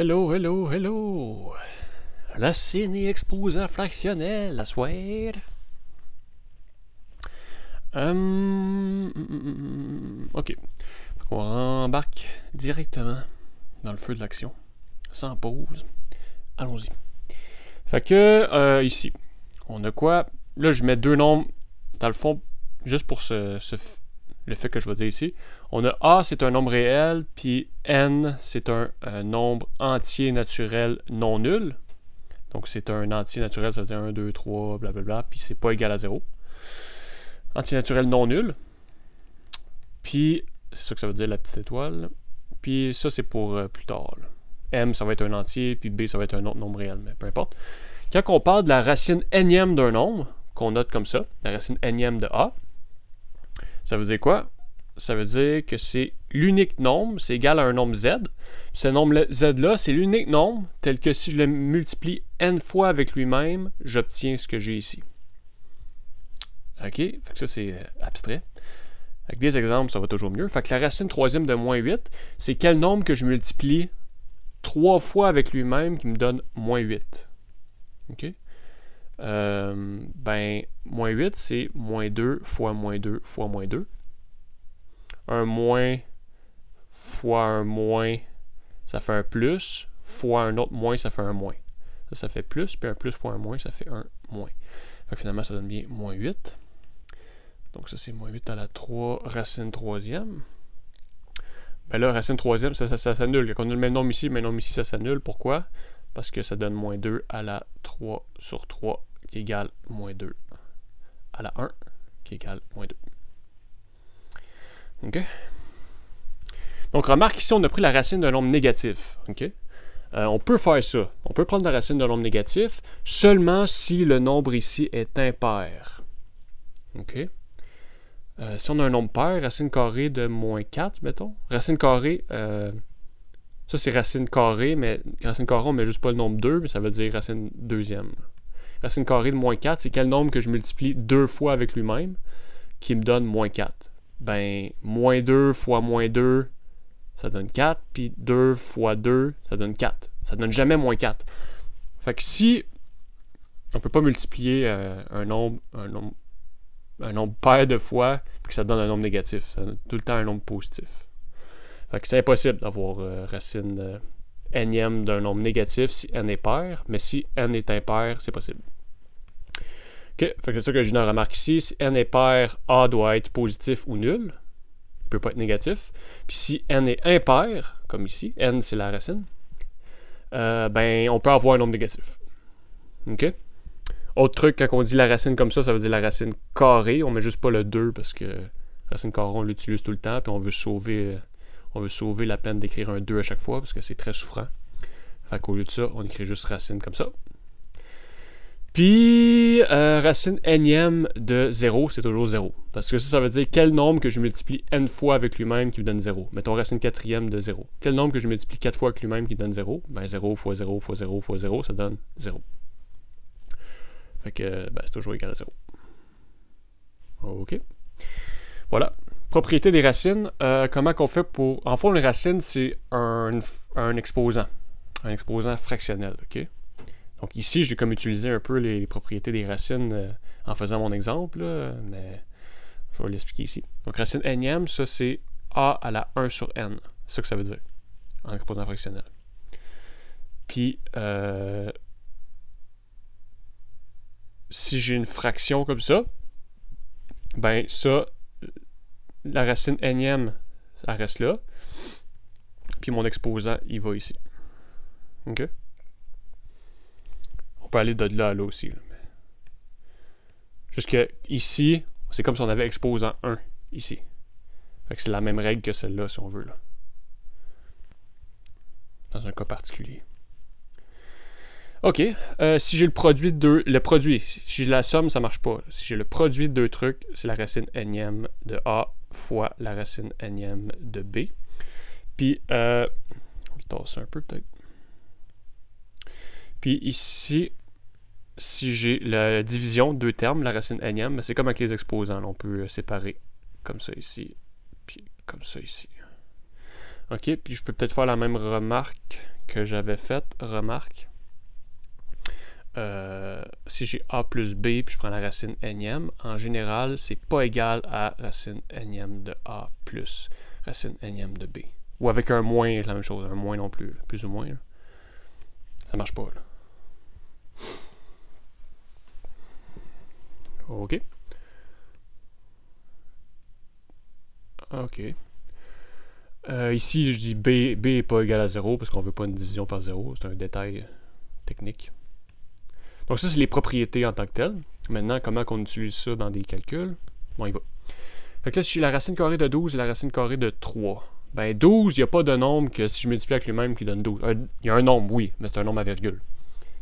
Hello, hello, hello! Racine et exposant fractionnel, la soir. Ok. On embarque directement dans le feu de l'action. Sans pause. Allons-y. Fait que, ici, on a quoi? Là, je mets deux nombres, dans le fond, juste pour le fait que je vais dire ici. On a A, c'est un nombre réel, puis N, c'est un nombre entier naturel non nul. Donc, c'est un entier naturel, ça veut dire 1, 2, 3, blablabla, puis c'est pas égal à 0. Entier naturel non nul. Puis, c'est ça que ça veut dire, la petite étoile. Puis ça, c'est pour plus tard. Là. M, ça va être un entier, puis B, ça va être un autre nombre réel, mais peu importe. Quand on parle de la racine énième d'un nombre, qu'on note comme ça, la racine énième de A, ça veut dire quoi? Ça veut dire que c'est l'unique nombre, c'est égal à un nombre Z. Ce nombre Z-là, c'est l'unique nombre, tel que si je le multiplie n fois avec lui-même, j'obtiens ce que j'ai ici. OK? Fait que ça, c'est abstrait. Avec des exemples, ça va toujours mieux. Fait que la racine troisième de moins 8, c'est quel nombre que je multiplie 3 fois avec lui-même qui me donne moins 8. OK? Moins 8, c'est moins 2 fois moins 2 fois moins 2. Un moins fois un moins, ça fait un plus, fois un autre moins, ça fait un moins. Ça fait plus, puis un plus fois un moins, ça fait un moins. Fait que finalement, ça donne bien moins 8. Donc ça, c'est moins 8 à la 3 racine troisième. Ben là, racine troisième, ça s'annule. Quand on a le même nombre ici, ça s'annule. Pourquoi? Parce que ça donne moins 2 à la 3 sur 3 qui égale moins 2 à la 1 qui égale moins 2. OK? Donc, remarque ici, on a pris la racine d'un nombre négatif. OK? On peut faire ça. On peut prendre la racine d'un nombre négatif seulement si le nombre ici est impair. OK? Si on a un nombre pair, racine carrée de moins 4, mettons. Racine carrée, ça c'est racine carrée, mais racine carrée, on met juste pas le nombre 2, mais ça veut dire racine deuxième. Racine carrée de moins 4, c'est quel nombre que je multiplie 2 fois avec lui-même qui me donne moins 4. Ben, moins 2 fois moins 2, ça donne 4, puis 2 fois 2, ça donne 4. Ça donne jamais moins 4. Fait que si on peut pas multiplier un nombre pair de fois, puis que ça donne un nombre négatif. Ça donne tout le temps un nombre positif. Fait que c'est impossible d'avoir racine énième d'un nombre négatif si n est pair, mais si n est impair, c'est possible. OK, fait que c'est ça que je remarque ici. Si n est pair, A doit être positif ou nul. Il peut pas être négatif. Puis si n est impair, comme ici, n c'est la racine, on peut avoir un nombre négatif. OK? Autre truc, quand on dit la racine comme ça veut dire la racine carrée. On met juste pas le 2 parce que la racine carrée, on l'utilise tout le temps, puis on veut sauver la peine d'écrire un 2 à chaque fois parce que c'est très souffrant. Fait qu'au lieu de ça, on écrit juste racine comme ça. Puis, racine énième de 0, c'est toujours 0. Parce que ça veut dire quel nombre que je multiplie n fois avec lui-même qui me donne 0. Mettons racine quatrième de 0. Quel nombre que je multiplie 4 fois avec lui-même qui me donne 0? Ben 0 fois 0 fois 0 fois 0, ça donne 0. Fait que c'est toujours égal à 0. OK. Voilà. Propriété des racines. Comment qu'on fait pour... En fond, les racines, c'est un exposant. Un exposant fractionnel. OK? Donc ici, j'ai comme utilisé un peu les propriétés des racines en faisant mon exemple, là, mais je vais l'expliquer ici. Donc racine énième, ça c'est A à la 1 sur n. C'est ça que ça veut dire. En exposant fractionnel. Puis... si j'ai une fraction comme ça, ben ça, la racine énième, ça reste là. Puis mon exposant, il va ici. OK? On peut aller de là à là aussi. Là, mais... Jusque ici, c'est comme si on avait exposant 1 ici. Fait que c'est la même règle que celle-là, si on veut. Là. Dans un cas particulier. OK. Si j'ai le produit de deux... si j'ai la somme, ça marche pas. Si j'ai le produit de deux trucs, c'est la racine énième de A fois la racine énième de B. Puis, on va tasser un peu peut-être. Puis ici, si j'ai la division, deux termes, la racine énième, c'est comme avec les exposants. Là, on peut séparer comme ça ici, puis comme ça ici. OK, puis je peux peut-être faire la même remarque que j'avais fait, remarque, si j'ai a plus b, puis je prends la racine énième, en général, c'est pas égal à racine énième de a plus racine énième de b. Ou avec un moins, c'est la même chose, un moins non plus, plus ou moins. Là. Ça marche pas, là. OK. OK. Ici, je dis b n'est pas égal à 0 parce qu'on ne veut pas une division par 0. C'est un détail technique. Donc ça, c'est les propriétés en tant que telles. Maintenant, comment on utilise ça dans des calculs? Bon, il va. Fait que là, si j'ai la racine carrée de 12 et la racine carrée de 3, ben 12, il n'y a pas de nombre que si je multiplie avec lui-même qui donne 12. Il y a un nombre, oui, mais c'est un nombre à virgule.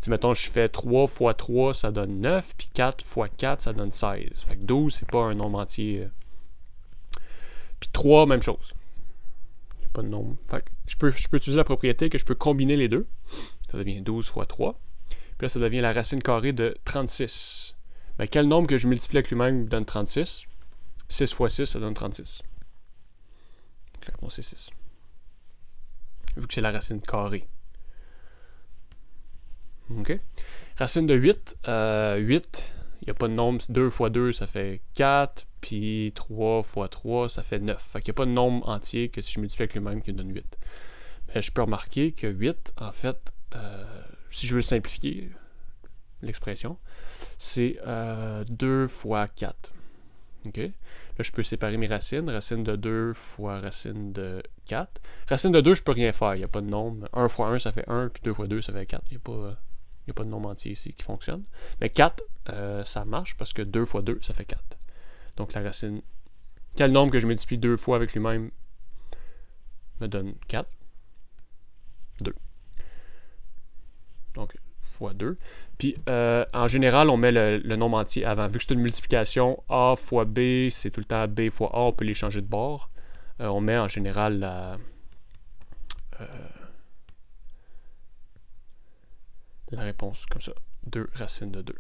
Si, mettons, je fais 3 fois 3, ça donne 9, puis 4 fois 4, ça donne 16. Fait que 12, c'est pas un nombre entier. Puis 3, même chose. Il n'y a pas de nombre. Fait que je peux utiliser la propriété que je peux combiner les deux. Ça devient 12 fois 3. Puis là, ça devient la racine carrée de 36. Mais quel nombre que je multiplie avec lui-même me donne 36? 6 fois 6, ça donne 36. Donc la réponse est 6. Vu que c'est la racine carrée. OK? Racine de 8. 8, il n'y a pas de nombre. 2 fois 2, ça fait 4. Puis 3 fois 3, ça fait 9. Fait qu'il n'y a pas de nombre entier que si je multiplie avec lui-même qui me donne 8. Mais je peux remarquer que 8, en fait, si je veux le simplifier, l'expression, c'est 2 fois 4. OK? Là, je peux séparer mes racines. Racine de 2 fois racine de 4. Racine de 2, je peux rien faire. Il n'y a pas de nombre. 1 fois 1, ça fait 1. Puis 2 fois 2, ça fait 4. Il n'y a pas de nombre entier ici qui fonctionne. Mais 4, ça marche parce que 2 fois 2, ça fait 4. Donc la racine... Quel nombre que je multiplie 2 fois avec lui-même me donne 4? 2. Donc, fois 2. Puis, en général, on met le nombre entier avant. Vu que c'est une multiplication, A fois B, c'est tout le temps B fois A, on peut les changer de bord. On met en général la réponse comme ça. 2 racines de 2.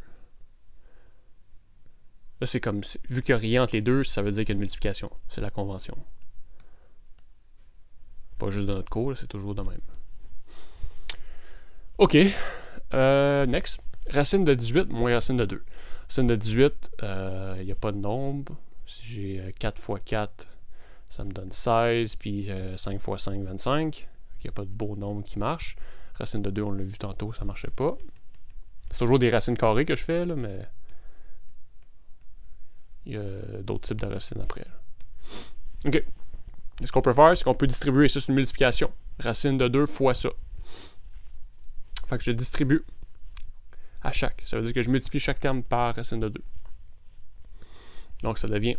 Là, c'est comme, vu qu'il n'y a rien entre les deux, ça veut dire qu'il y a une multiplication. C'est la convention. Pas juste dans notre cours, c'est toujours de même. OK. Next. Racine de 18 moins racine de 2. Racine de 18, il n'y a pas de nombre. Si j'ai 4 fois 4, ça me donne 16. Puis 5 fois 5, 25. Il n'y a pas de beau nombre qui marche. Racine de 2, on l'a vu tantôt, ça ne marchait pas. C'est toujours des racines carrées que je fais, là, mais il y a d'autres types de racines après. Là. OK. Ce qu'on peut faire, c'est qu'on peut distribuer. Ça, c'est une multiplication. Racine de 2 fois ça. Fait que je distribue à chaque. Ça veut dire que je multiplie chaque terme par racine de 2. Donc, ça devient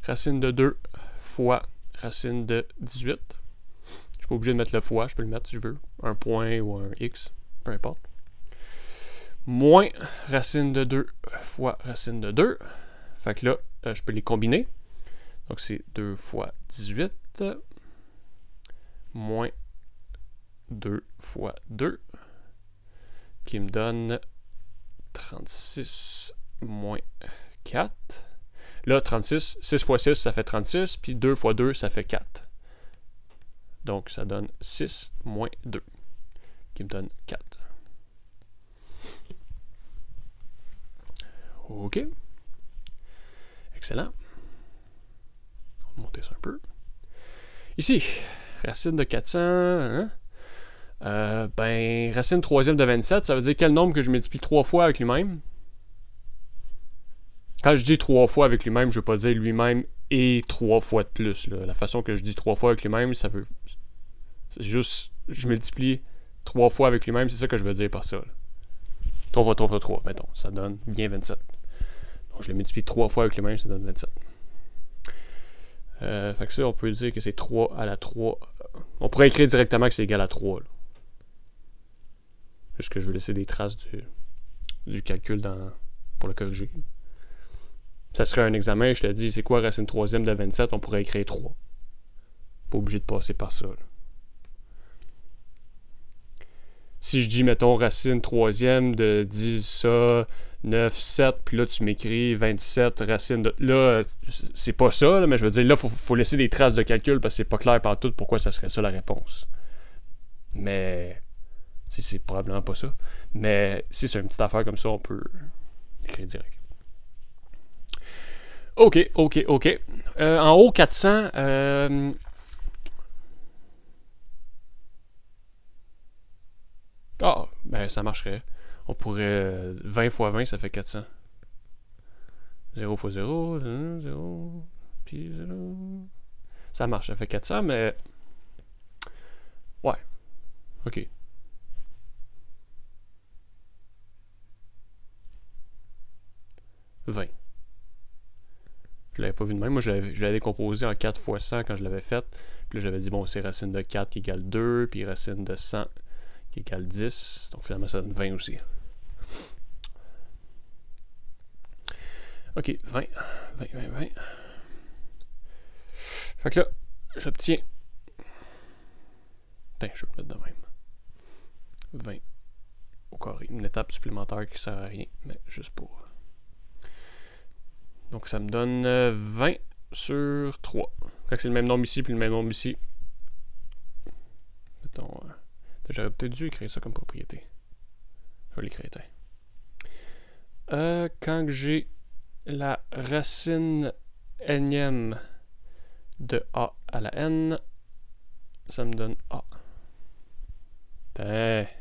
racine de 2 fois racine de 18. Je ne suis pas obligé de mettre le fois. Je peux le mettre si je veux. Un point ou un x. Peu importe. Moins racine de 2 fois racine de 2. Fait que là, je peux les combiner. Donc, c'est 2 fois 18 moins 2 fois 2 qui me donne 36 moins 4. Là, 36, 6 fois 6, ça fait 36, puis 2 fois 2, ça fait 4. Donc, ça donne 6 moins 2 qui me donne 4. OK. Excellent. On va monter ça un peu. Ici, racine de 400. Hein? Racine troisième de 27, ça veut dire quel nombre que je multiplie 3 fois avec lui-même? Quand je dis 3 fois avec lui-même, je ne veux pas dire lui-même et 3 fois de plus. Là. La façon que je dis 3 fois avec lui-même, ça veut... C'est juste... Je multiplie 3 fois avec lui-même, c'est ça que je veux dire par ça. Là. 3 fois 3 fois 3, mettons. Ça donne bien 27. Donc je le multiplie 3 fois avec lui-même, ça donne 27. Fait que ça, on peut dire que c'est 3 à la 3. On pourrait écrire directement que c'est égal à 3. Là. Juste que je vais laisser des traces du calcul pour le corriger. Ça serait un examen, je te dis, c'est quoi racine troisième de 27? On pourrait écrire 3. Pas obligé de passer par ça. Là. Si je dis, mettons, racine troisième de 10, ça, 9, 7, puis là, tu m'écris 27, racine de... Là, c'est pas ça, là, mais je veux dire, là, faut laisser des traces de calcul parce que c'est pas clair par tout pourquoi ça serait ça la réponse. Mais Si c'est probablement pas ça. Mais si c'est une petite affaire comme ça, on peut écrire direct. OK. En haut, 400. Ben ça marcherait. On pourrait... 20 fois 20, ça fait 400. 0 fois 0, 0, puis 0. Ça marche, ça fait 400, mais... Ouais. OK. « 20. » Je l'avais pas vu de même. Moi, je l'avais décomposé en 4 fois 100 quand je l'avais fait. Puis là, j'avais dit, bon, c'est racine de 4 qui égale 2, puis racine de 100 qui égale 10. Donc finalement, ça donne 20 aussi. OK, 20. Fait que là, j'obtiens... Putain, je vais le mettre de même. 20 au carré. Une étape supplémentaire qui sert à rien, mais juste pour... Donc ça me donne 20 sur 3. Quand c'est le même nombre ici, puis le même nombre ici. Mettons... J'aurais peut-être dû écrire ça comme propriété. Je vais l'écrire. Quand j'ai la racine nème de a à la n, ça me donne a.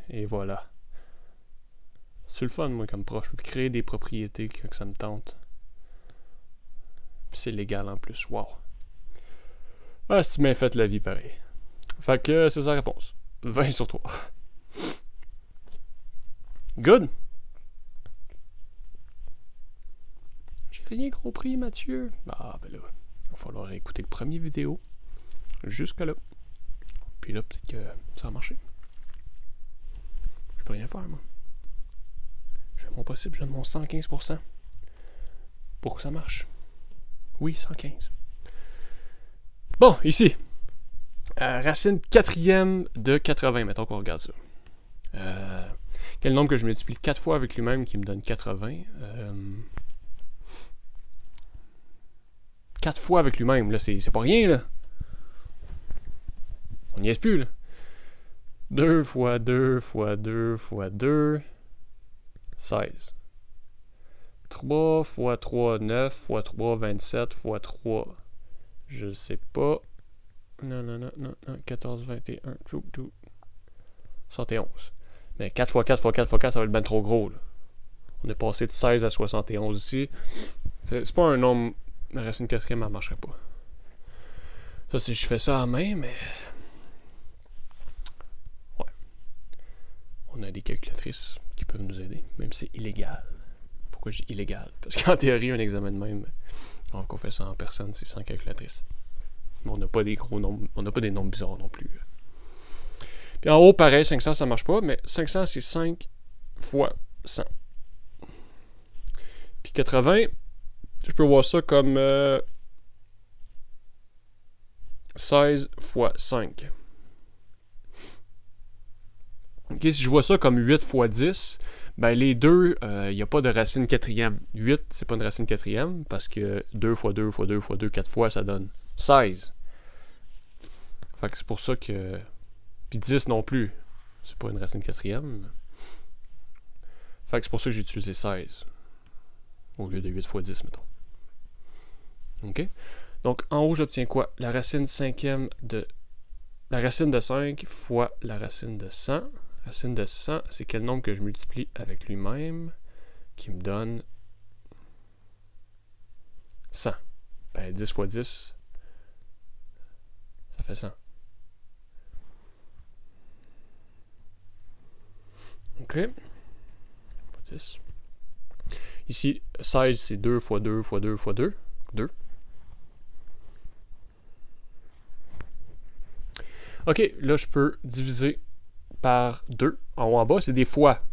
Et voilà. C'est le fun, moi, comme proche. Je peux créer des propriétés quand ça me tente. Puis c'est légal en plus. Wow. Ah, si tu m'as fait la vie pareil. Fait que c'est ça la réponse. 20 sur 3. Good. J'ai rien compris, Mathieu. Ah, ben là, il va falloir écouter le premier vidéo. Jusque là. Puis là, peut-être que ça va marcher. Je peux rien faire, moi. Je fais mon possible, je donne mon 115%. Pour que ça marche. Oui, 115. Bon, ici. Racine quatrième de 80. Mettons qu'on regarde ça. Quel nombre que je multiplie 4 fois avec lui-même qui me donne 80? 4 fois avec lui-même, là, c'est pas rien, là. On n'y est plus, là. 2 fois 2 fois 2 fois 2, 16. 3 fois 3, 9 fois 3, 27 fois 3, je sais pas. Non, 14, 21, 71. Mais 4 fois 4 fois 4 fois 4, ça va être bien trop gros, là. On est passé de 16 à 71 ici. C'est pas un nombre... La racine quatrième, elle marcherait pas. Ça, si je fais ça à main, mais... Ouais. On a des calculatrices qui peuvent nous aider, même si c'est illégal. Pourquoi je dis illégal? Parce qu'en théorie, un examen de même, alors qu'on fait ça en personne, c'est sans calculatrice. Mais on n'a pas des gros nombres, on n'a pas des nombres bizarres non plus. Puis en haut, pareil, 500, ça marche pas, mais 500, c'est 5 fois 100. Puis 80, je peux voir ça comme 16 fois 5. Ok, si je vois ça comme 8 fois 10, ben les deux, il n'y a pas de racine quatrième. 8, c'est pas une racine quatrième, parce que 2 fois 2 fois 2 fois 2, 4 fois, ça donne 16. Fait que c'est pour ça que... Puis 10 non plus, c'est pas une racine quatrième. Fait que c'est pour ça que j'ai utilisé 16. Au lieu de 8 fois 10, mettons. OK? Donc, en haut, j'obtiens quoi? La racine cinquième de... La racine de 5 fois la racine de 100. Racine de 100, c'est quel nombre que je multiplie avec lui-même qui me donne 100. Ben, 10 fois 10, ça fait 100. OK? 10. Ici, 16, c'est 2 fois 2 fois 2 fois 2. 2. OK, là, je peux diviser par 2. En haut, en bas, c'est des fois.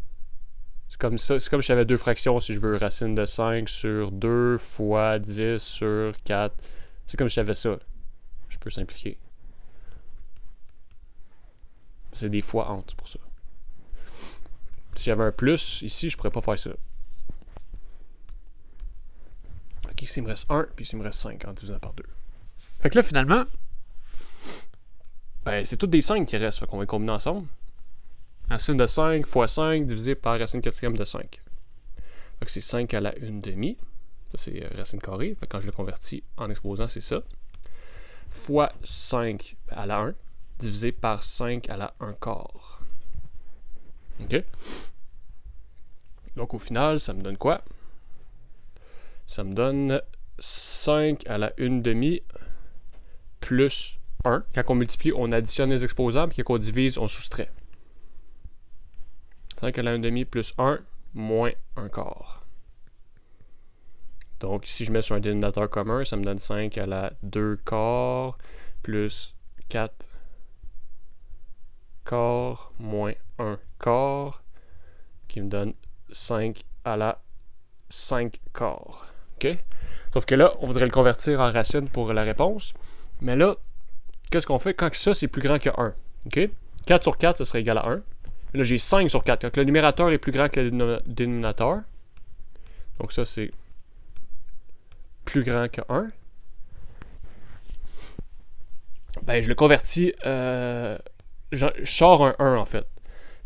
C'est comme ça. C'est comme si j'avais deux fractions. Si je veux racine de 5 sur 2 fois 10 sur 4. C'est comme si j'avais ça. Je peux simplifier. C'est des fois entre pour ça. Si j'avais un plus, ici, je pourrais pas faire ça. OK, ici, il me reste 1, puis ici, il me reste 5 en divisant par 2. Fait que là, finalement, ben, c'est toutes des 5 qui restent. Fait qu'on va les combiner ensemble. Racine de 5 fois 5 divisé par racine quatrième de 5. Donc c'est 5 à la 1/2. Ça, c'est racine carrée. Fait que quand je le convertis en exposant, c'est ça. Fois 5 à la 1 divisé par 5 à la 1 quart. OK? Donc au final, ça me donne quoi? Ça me donne 5 à la 1/2 plus 1. Quand on multiplie, on additionne les exposants, puis quand on divise, on soustrait. 5 à la 1/2 plus 1 moins 1 quart. Donc, si je mets sur un dénominateur commun, ça me donne 5 à la 2 quarts plus 4 quarts moins 1 quart, qui me donne 5 à la 5 quarts. OK? Sauf que là, on voudrait le convertir en racine pour la réponse. Mais là, qu'est-ce qu'on fait quand ça, c'est plus grand que 1? OK? 4 sur 4, ça serait égal à 1. Là, j'ai 5 sur 4. Quand le numérateur est plus grand que le dénominateur, donc ça, c'est plus grand que 1. Ben, je le convertis. Je sors un 1, en fait.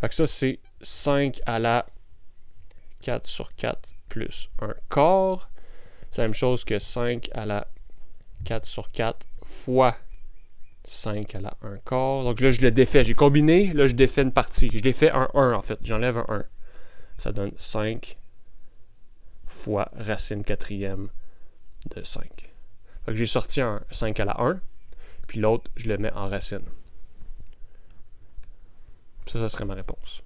Fait que ça, c'est 5 à la 4 sur 4 plus 1 quart. C'est la même chose que 5 à la 4 sur 4 fois 5 à la 1 quart. Donc là, je le défais. J'ai combiné. Là, je défais une partie. Je défais un 1, en fait. J'enlève un 1. Ça donne 5 fois racine quatrième de 5. Fait que j'ai sorti un 5 à la 1. Puis l'autre, je le mets en racine. Ça serait ma réponse.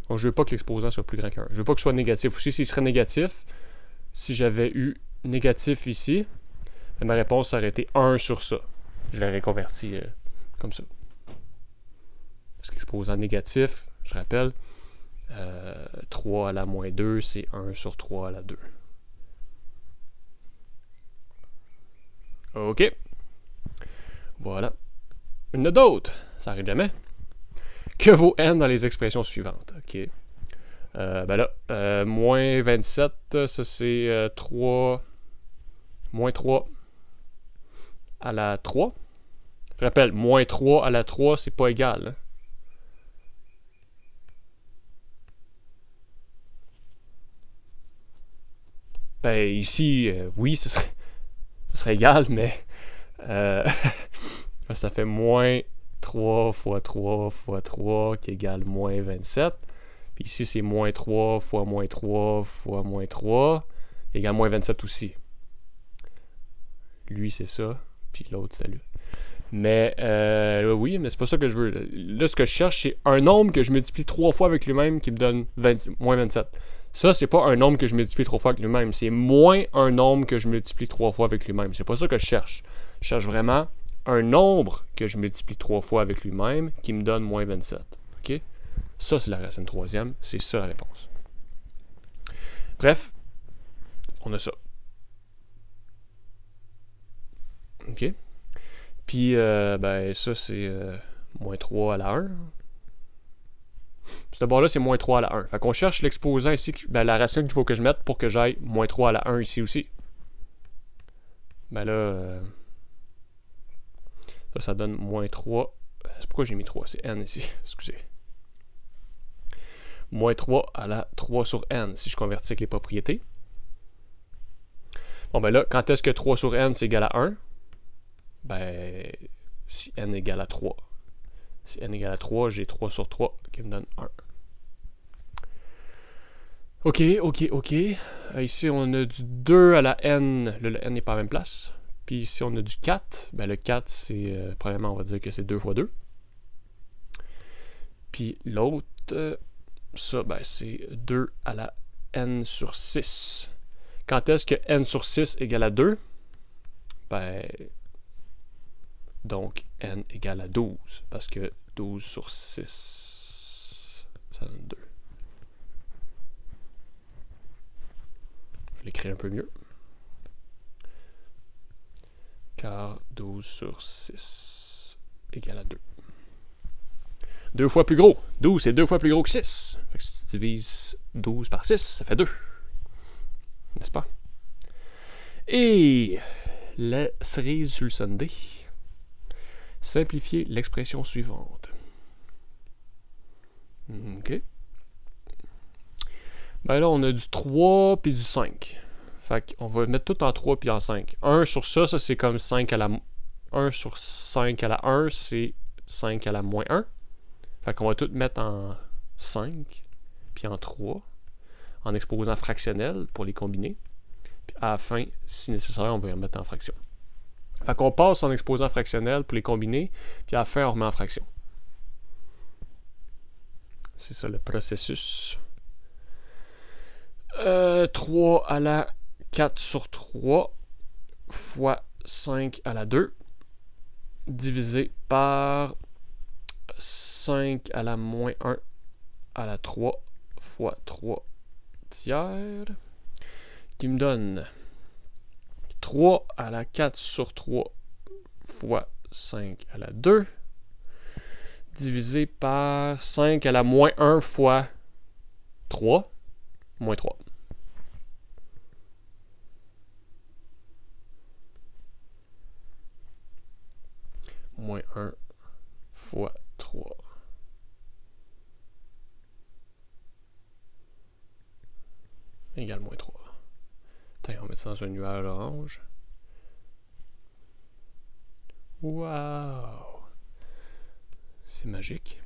Donc, je ne veux pas que l'exposant soit plus grand qu'un. Je ne veux pas que ce soit négatif aussi. S'il serait négatif, si j'avais eu négatif ici, ma réponse aurait été 1 sur ça. Je l'aurais converti comme ça. Parce qu'exposant négatif, je rappelle, 3 à la moins 2, c'est 1 sur 3 à la 2. OK. Voilà. Il y en a d'autres. Ça n'arrête jamais. Que vaut n dans les expressions suivantes? OK. Ben là, moins 27, ça c'est 3... Moins 3 à la 3. Je rappelle, moins 3 à la 3, c'est pas égal. Hein? Ben ici, oui, ce serait égal, mais ça fait moins 3 fois 3 fois 3 qui égale moins 27. Puis ici, c'est moins 3 fois moins 3 fois moins 3 qui égale moins 27 aussi. Lui, c'est ça. Puis l'autre, c'est lui. Mais oui, mais c'est pas ça que je veux. Là, ce que je cherche, c'est un nombre que je multiplie 3 fois avec lui-même qui me donne moins 27. Ça, c'est pas un nombre que je multiplie 3 fois avec lui-même. C'est moins un nombre que je multiplie 3 fois avec lui-même. C'est pas ça que je cherche. Je cherche vraiment un nombre que je multiplie 3 fois avec lui-même qui me donne moins 27. OK? Ça, c'est la racine troisième. C'est ça la réponse. Bref, on a ça. OK? Puis, ben, ça, c'est moins 3 à la 1. Ce bord-là, c'est moins 3 à la 1. Fait qu'on cherche l'exposant ici, ben, la racine qu'il faut que je mette pour que j'aille moins 3 à la 1 ici aussi. Ben là, ça donne moins 3. C'est pourquoi j'ai mis 3, c'est n ici. Excusez. Moins 3 à la 3 sur n, si je convertis avec les propriétés. Bon, ben là, quand est-ce que 3 sur n, c'est égal à 1? Ben, si n égale à 3. Si n égale à 3, j'ai 3 sur 3 qui me donne 1. OK. Ici, on a du 2 à la n. Le n n'est pas à la même place. Puis ici, on a du 4. Ben, le 4, c'est... premièrement, on va dire que c'est 2 fois 2. Puis l'autre, ça, ben, c'est 2 à la n sur 6. Quand est-ce que n sur 6 égale à 2? Ben... Donc, n égale à 12, parce que 12 sur 6, ça donne 2. Je l'écris un peu mieux. Car 12 sur 6 égale à 2. 2 fois plus gros. 12, c'est 2 fois plus gros que 6. Fait que si tu divises 12 par 6, ça fait 2. N'est-ce pas? Et la cerise sur le sundae. Simplifier l'expression suivante. OK. Ben là, on a du 3 puis du 5. Fait qu'on va mettre tout en 3 puis en 5. 1 sur ça, ça c'est comme 5 à la... 1 sur 5 à la 1, c'est 5 à la moins 1. Fait qu'on va tout mettre en 5 puis en 3, en exposant fractionnel pour les combiner. Puis à la fin, si nécessaire, on va les remettre en fraction. Fait qu'on passe en exposant fractionnel pour les combiner, puis à la fin, on remet en fraction. C'est ça le processus. 3 à la 4 sur 3 fois 5 à la 2 divisé par 5 à la moins 1 à la 3 fois 3 tiers qui me donne 3 à la 4 sur 3 fois 5 à la 2 divisé par 5 à la moins 1 fois 3 moins 3. Moins 1 fois 3. Égale moins 3. Attends, on va mettre ça dans un nuage orange. Wow! C'est magique.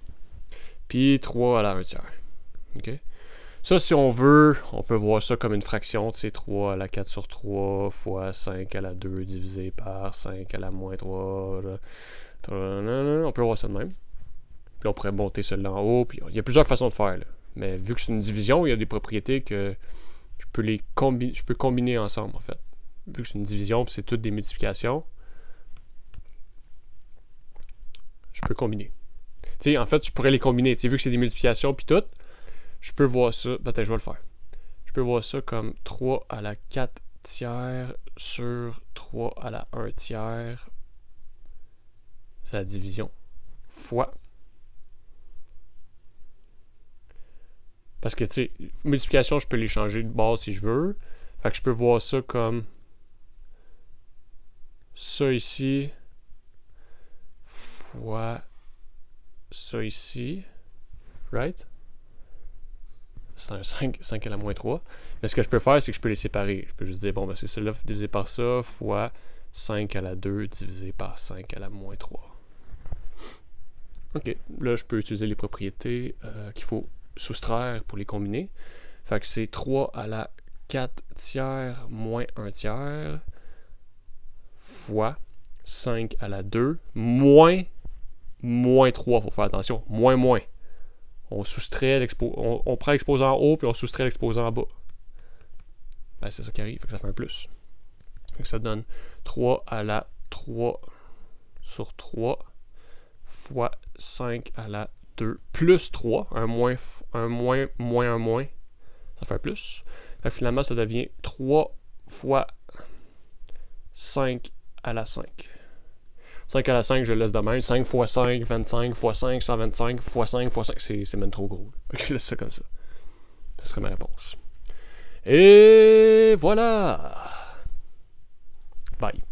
Puis 3 à la 1 tiers. OK? Ça, si on veut, on peut voir ça comme une fraction. C'est 3 à la 4 sur 3 fois 5 à la 2 divisé par 5 à la moins 3. On peut voir ça de même. Puis on pourrait monter celui-là en haut. Puis il y a plusieurs façons de faire. Là. Mais vu que c'est une division, il y a des propriétés que je peux combiner ensemble, en fait. Vu que c'est une division, puis c'est toutes des multiplications, je peux combiner. Tu sais, en fait, je pourrais les combiner. Tu sais, vu que c'est des multiplications, puis tout, je peux voir ça. Peut-être je vais le faire. Je peux voir ça comme 3 à la 4 tiers sur 3 à la 1 tiers. C'est la division. Fois. Parce que, tu sais, multiplication, je peux les changer de base si je veux. Fait que je peux voir ça comme ça ici fois ça ici. Right? C'est un 5 à la moins 3. Mais ce que je peux faire, c'est que je peux les séparer. Je peux juste dire, bon, ben c'est cela divisé par ça fois 5 à la 2 divisé par 5 à la moins 3. OK. Là, je peux utiliser les propriétés qu'il faut soustraire pour les combiner. Fait que c'est 3 à la 4 tiers moins 1 tiers fois 5 à la 2 moins 3. Faut faire attention. Moins. On soustrait on prend l'exposant en haut puis on soustrait l'exposant en bas. Ben, c'est ça qui arrive. Fait que ça fait un plus. Fait que ça donne 3 à la 3 sur 3 fois 5 à la 2 plus 3. Un moins, moins un moins. Ça fait un plus. Fait que finalement, ça devient 3 fois 5 à la 5. 5 à la 5, je le laisse de même. 5 fois 5, 25 fois 5, 125 fois 5 fois 5. C'est même trop gros. Je laisse ça comme ça. Ce serait ma réponse. Et voilà! Bye.